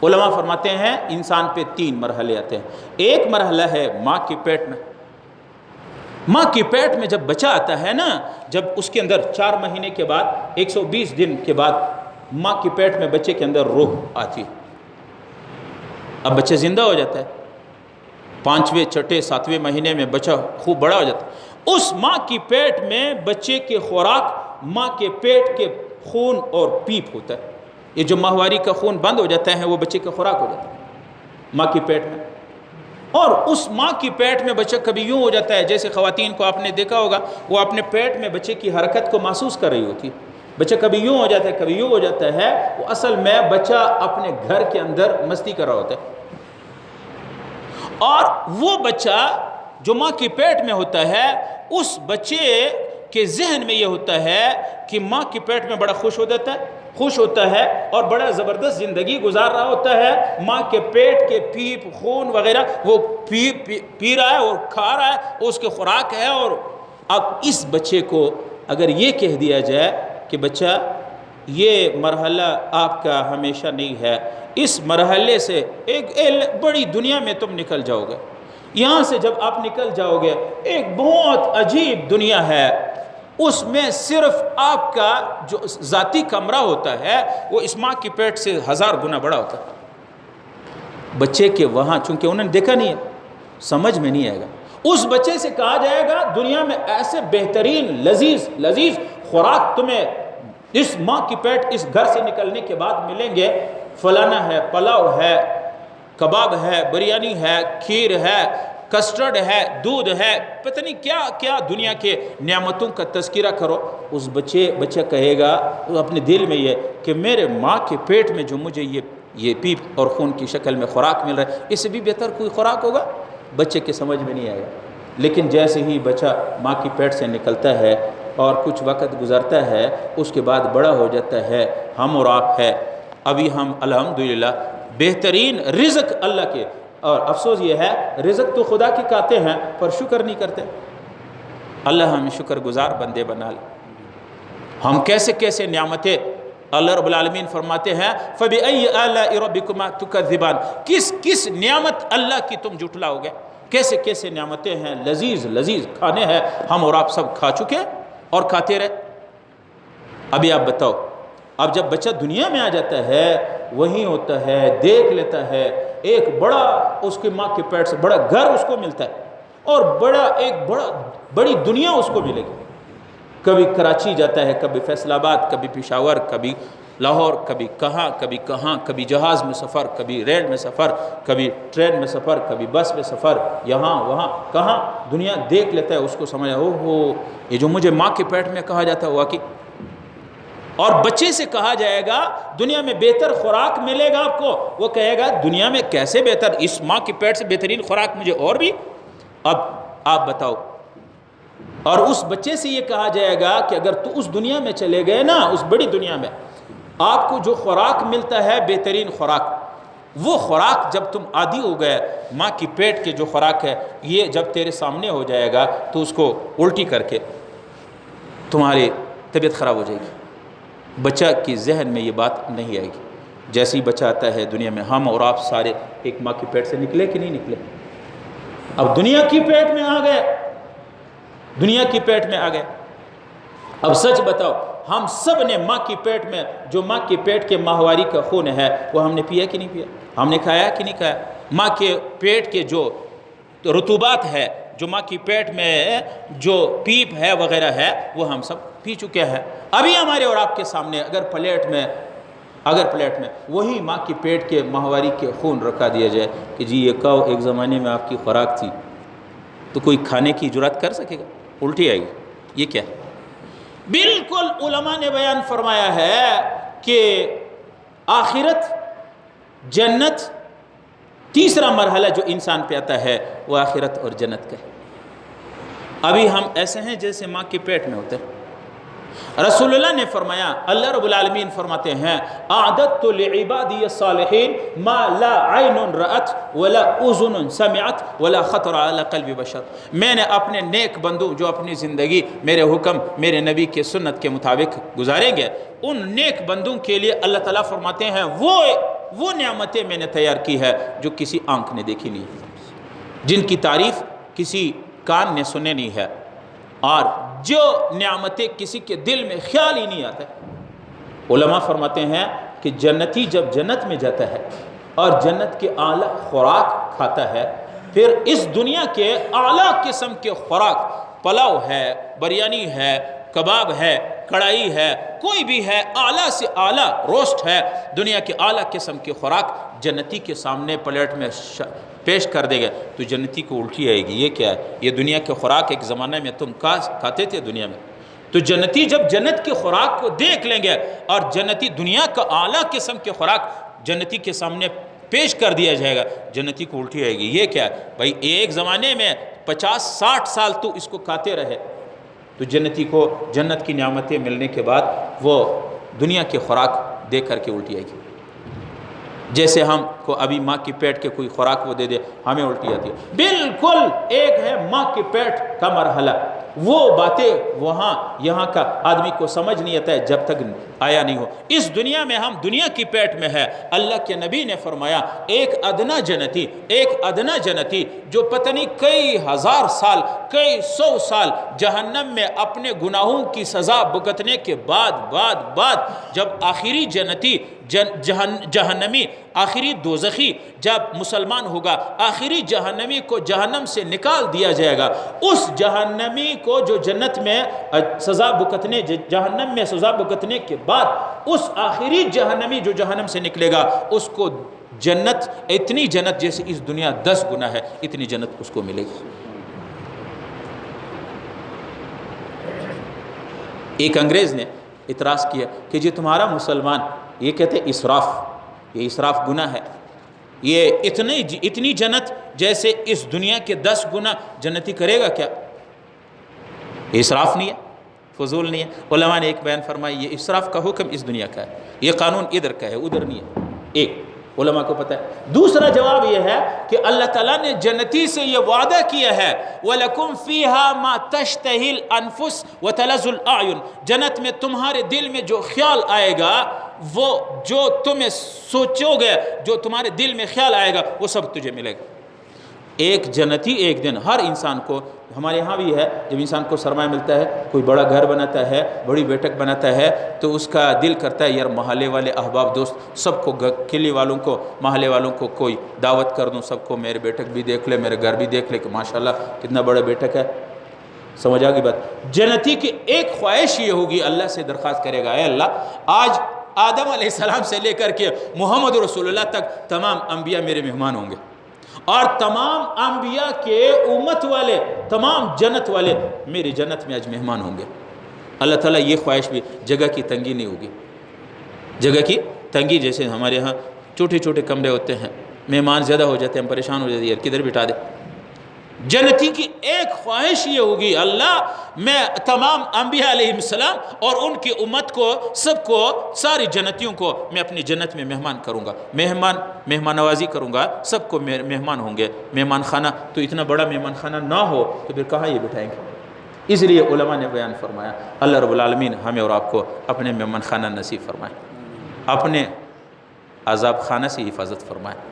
علماء فرماتے ہیں انسان پہ 3 مرحلے آتے ہیں۔ ایک مرحلہ ہے ماں کی پیٹ میں۔ ماں کی پیٹ میں جب بچہ آتا ہے نا، جب اس کے اندر 4 مہینے کے بعد 120 دن کے بعد ماں کی پیٹ میں بچے کے اندر روح آتی ہے۔ اب بچہ زندہ ہو جاتا ہے، 5ویں 6ٹے 7ویں مہینے میں بچہ خوب بڑا ہو جاتا ہے۔ اس ماں کی پیٹ میں بچے کی خوراک ماں کے پیٹ کے خون اور پیپ ہوتا ہے۔ یہ جو ماہواری کا خون بند ہو جاتا ہے وہ بچے کی خوراک ہو جاتا ہے ماں کی پیٹ میں۔ اور اس ماں کی پیٹ میں بچہ کبھی یوں ہو جاتا ہے، جیسے خواتین کو آپ نے دیکھا ہوگا، وہ اپنے پیٹ میں بچے کی حرکت کو محسوس کر رہی ہوتی ہے۔ بچہ کبھی یوں ہو جاتا ہے، کبھی یوں ہو جاتا ہے، وہ اصل میں بچہ اپنے گھر کے اندر مستی کر رہا ہوتا ہے۔ اور وہ بچہ جو ماں کی پیٹ میں ہوتا ہے، اس بچے کے ذہن میں یہ ہوتا ہے کہ ماں کی پیٹ میں بڑا خوش ہوتا ہے اور بڑا زبردست زندگی گزار رہا ہوتا ہے۔ ماں کے پیٹ کے پیپ خون وغیرہ وہ پی رہا ہے اور کھا رہا ہے، اس کے خوراک ہے۔ اور اب اس بچے کو اگر یہ کہہ دیا جائے کہ بچہ یہ مرحلہ آپ کا ہمیشہ نہیں ہے، اس مرحلے سے ایک بڑی دنیا میں تم نکل جاؤ گے، یہاں سے جب آپ نکل جاؤ گے ایک بہت عجیب دنیا ہے، اس میں صرف آپ کا جو ذاتی کمرہ ہوتا ہے وہ اس ماں کی پیٹ سے 1000 گنا بڑا ہوتا ہے۔ بچے کے وہاں چونکہ انہوں نے دیکھا نہیں ہے، سمجھ میں نہیں آئے گا۔ اس بچے سے کہا جائے گا دنیا میں ایسے بہترین لذیذ خوراک تمہیں اس ماں کی پیٹ اس گھر سے نکلنے کے بعد ملیں گے، فلانا ہے، پلاؤ ہے، کباب ہے، بریانی ہے، کھیر ہے، کسٹرڈ ہے، دودھ ہے، پتہ نہیں کیا کیا دنیا کے نعمتوں کا تذکرہ کرو۔ اس بچہ کہے گا اپنے دل میں یہ کہ میرے ماں کے پیٹ میں جو مجھے یہ پیپ اور خون کی شکل میں خوراک مل رہا ہے، اس سے بھی بہتر کوئی خوراک ہوگا؟ بچے کے سمجھ میں نہیں آئے گا۔ لیکن جیسے ہی بچہ ماں کی پیٹ سے نکلتا ہے اور کچھ وقت گزرتا ہے، اس کے بعد بڑا ہو جاتا ہے، ہم اور آپ ہے، ابھی ہم الحمدللہ بہترین رزق اللہ کے، اور افسوس یہ ہے رزق تو خدا کے کھاتے ہیں پر شکر نہیں کرتے۔ اللہ ہمیں شکر گزار بندے بنا لے۔ ہم کیسے نعمتیں اللہ رب العالمین فرماتے ہیں فَبِأَيِّ آلَاءِ رَبِّكُمَا تُكَذِّبَانِ، کس نعمت اللہ کی تم جھٹلاؤ گے؟ کیسے نعمتیں ہیں، لذیذ کھانے ہیں، ہم اور آپ سب کھا چکے اور کھاتے رہے۔ ابھی آپ بتاؤ، اب جب بچہ دنیا میں آ جاتا ہے وہیں ہوتا ہے، دیکھ لیتا ہے ایک بڑا اس کی ماں کے پیٹ سے بڑا گھر اس کو ملتا ہے اور بڑی دنیا اس کو ملے گی۔ کبھی کراچی جاتا ہے، کبھی فیصل آباد، کبھی پشاور، کبھی لاہور، کبھی کہاں، کبھی جہاز میں سفر، کبھی ریل میں سفر، کبھی ٹرین میں سفر، کبھی بس میں سفر، یہاں وہاں کہاں دنیا دیکھ لیتا ہے، اس کو سمجھا یہ جو مجھے ماں کے پیٹ میں کہا جاتا ہے واقعی۔ اور بچے سے کہا جائے گا دنیا میں بہتر خوراک ملے گا آپ کو، وہ کہے گا دنیا میں کیسے بہتر، اس ماں کی پیٹ سے بہترین خوراک مجھے اور بھی۔ اب آپ بتاؤ، اور اس بچے سے یہ کہا جائے گا کہ اگر تو اس دنیا میں چلے گئے نا، اس بڑی دنیا میں آپ کو جو خوراک ملتا ہے بہترین خوراک، وہ خوراک جب تم عادی ہو گئے ماں کی پیٹ کے جو خوراک ہے، یہ جب تیرے سامنے ہو جائے گا تو اس کو الٹی کر کے تمہاری طبیعت خراب ہو جائے گی۔ بچہ کی ذہن میں یہ بات نہیں آئے گی۔ جیسے ہی بچہ آتا ہے دنیا میں، ہم اور آپ سارے ایک ماں کی پیٹ سے نکلے کہ نہیں نکلے؟ اب دنیا کی پیٹ میں آ گئے، اب سچ بتاؤ، ہم سب نے ماں کی پیٹ میں جو ماں کی پیٹ کے ماہواری کا خون ہے وہ ہم نے پیا کہ نہیں پیا؟ ہم نے کھایا کہ نہیں کھایا؟ ماں کے پیٹ کے جو رطوبات ہے، جو ماں کی پیٹ میں جو پیپ ہے وغیرہ ہے، وہ ہم سب پی چکے ہیں۔ ابھی ہمارے اور آپ کے سامنے اگر پلیٹ میں وہی ماں کی پیٹ کے ماہواری کے خون رکھا دیا جائے کہ جی یہ کہو ایک زمانے میں آپ کی خوراک تھی، تو کوئی کھانے کی جرات کر سکے گا؟ الٹی آئے گی۔ یہ کیا ہے؟ بالکل علماء نے بیان فرمایا ہے کہ آخرت، جنت، تیسرا مرحلہ جو انسان پہ آتا ہے وہ آخرت اور جنت کا ہے۔ ابھی ہم ایسے ہیں جیسے ماں کے پیٹ میں ہوتے ہیں۔ رسول اللہ نے فرمایا، اللہ رب العالمین فرماتے ہیں اعددت لعبادی الصالحین ما لا عین رأت ولا اذن سمعت ولا خطر علی قلب بشر، میں نے اپنے نیک بندوں جو اپنی زندگی میرے حکم، میرے نبی کے سنت کے مطابق گزاریں گے، ان نیک بندوں کے لیے اللہ تعالیٰ فرماتے ہیں وہ نعمتیں میں نے تیار کی ہے جو کسی آنکھ نے دیکھی نہیں ہے، جن کی تعریف کسی کان نے سنے نہیں ہے، اور جو نعمتیں کسی کے دل میں خیال ہی نہیں آتا۔ علماء فرماتے ہیں کہ جنتی جب جنت میں جاتا ہے اور جنت کے اعلیٰ خوراک کھاتا ہے، پھر اس دنیا کے اعلیٰ قسم کے خوراک، پلاؤ ہے، بریانی ہے، کباب ہے، کڑھائی ہے، کوئی بھی ہے، اعلیٰ سے اعلیٰ روسٹ ہے، دنیا کے اعلیٰ قسم کے خوراک جنتی کے سامنے پلیٹ میں پیش کر دے گا تو جنتی کو الٹی آئے گی، یہ کیا ہے؟ یہ دنیا کے خوراک ایک زمانے میں تم کھاتے تھے دنیا میں۔ تو جنتی جب جنت کے خوراک کو دیکھ لیں گے اور جنتی دنیا کا اعلیٰ قسم کے خوراک جنتی کے سامنے پیش کر دیا جائے گا، جنتی کو الٹی آئے گی، یہ کیا ہے بھائی؟ ایک زمانے میں 50-60 سال تو اس کو کھاتے رہے، تو جنتی کو جنت کی نعمتیں ملنے کے بعد وہ دنیا کے خوراک دیکھ کر کے الٹی آئے گی۔ جیسے ہم کو ابھی ماں کی پیٹ کے کوئی خوراک وہ دے دے، ہمیں الٹی آتی ہے۔ بالکل ایک ہے ماں کے پیٹ کا مرحلہ، وہ باتیں وہاں یہاں کا آدمی کو سمجھ نہیں آتا ہے جب تک آیا نہیں ہو۔ اس دنیا میں ہم دنیا کی پیٹ میں ہے۔ اللہ کے نبی نے فرمایا ایک ادنا جنتی جو پتہ نہیں کئی ہزار سال، کئی 100 سال جہنم میں اپنے گناہوں کی سزا بھگتنے کے بعد جب آخری جنتی جہنمی، آخری دوزخی جب مسلمان ہوگا، آخری جہنمی کو جہنم سے نکال دیا جائے گا، اس جہنمی کو جو جنت میں جہنم میں سزا بھگتنے کے بعد اس آخری جہنمی جو جہنم سے نکلے گا، اس کو جنت، اتنی جنت جیسے اس دنیا 10 گنا ہے، اتنی جنت اس کو ملے گی۔ ایک انگریز نے اعتراض کیا کہ جی تمہارا مسلمان یہ کہتے اسراف، یہ اسراف گناہ ہے، یہ اتنی جنت جیسے اس دنیا کے 10 گنا جنتی کرے گا کیا؟ یہ اسراف نہیں ہے، فضول نہیں ہے۔ علماء نے ایک بیان فرمایا یہ اسراف کا حکم اس دنیا کا ہے، یہ قانون ادھر کا ہے، ادھر نہیں ہے۔ ایک علماء کو پتہ ہے۔ دوسرا جواب یہ ہے کہ اللہ تعالیٰ نے جنتی سے یہ وعدہ کیا ہے وَلَكُمْ فِيهَا مَا تَشْتَهِي الْأَنفُسُ وَتَلَذُّ الْأَعْيُنُ، جنت میں تمہارے دل میں جو خیال آئے گا، وہ جو تمہیں سوچو گے، جو تمہارے دل میں خیال آئے گا، وہ سب تجھے ملے گا۔ ایک جنتی ایک دن ہر انسان کو، ہمارے ہاں بھی ہے، جب انسان کو سرمایہ ملتا ہے، کوئی بڑا گھر بناتا ہے، بڑی بیٹھک بناتا ہے، تو اس کا دل کرتا ہے یار محلے والے احباب دوست سب کو، قلعے والوں کو، محلے والوں کو کوئی دعوت کر دوں، سب کو میرے بیٹھک بھی دیکھ لے، میرے گھر بھی دیکھ لے کہ ماشاءاللہ کتنا بڑا بیٹھک ہے۔ سمجھ آگئی بات؟ جنتی کی ایک خواہش یہ ہوگی، اللہ سے درخواست کرے گا اے اللہ آج آدم علیہ السلام سے لے کر کے محمد رسول اللہ تک تمام انبیاء میرے مہمان ہوں گے، اور تمام انبیاء کے امت والے، تمام جنت والے میری جنت میں آج مہمان ہوں گے۔ اللہ تعالیٰ یہ خواہش بھی، جگہ کی تنگی نہیں ہوگی۔ جگہ کی تنگی جیسے ہمارے ہاں چھوٹے چھوٹے کمرے ہوتے ہیں، مہمان زیادہ ہو جاتے ہیں، ہم پریشان ہو جاتے ہیں یار کدھر بٹھا دے۔ جنتی کی ایک خواہش یہ ہوگی اللہ میں تمام انبیاء علیہ السلام اور ان کی امت کو، سب کو، ساری جنتیوں کو میں اپنی جنت میں مہمان کروں گا، مہمان نوازی کروں گا، سب کو مہمان ہوں گے۔ مہمان خانہ تو اتنا بڑا مہمان خانہ نہ ہو تو پھر کہاں یہ بٹھائیں گے؟ اس لیے علماء نے بیان فرمایا اللہ رب العالمین ہمیں اور آپ کو اپنے مہمان خانہ نصیب فرمائے، اپنے عذاب خانہ سے حفاظت فرمائے۔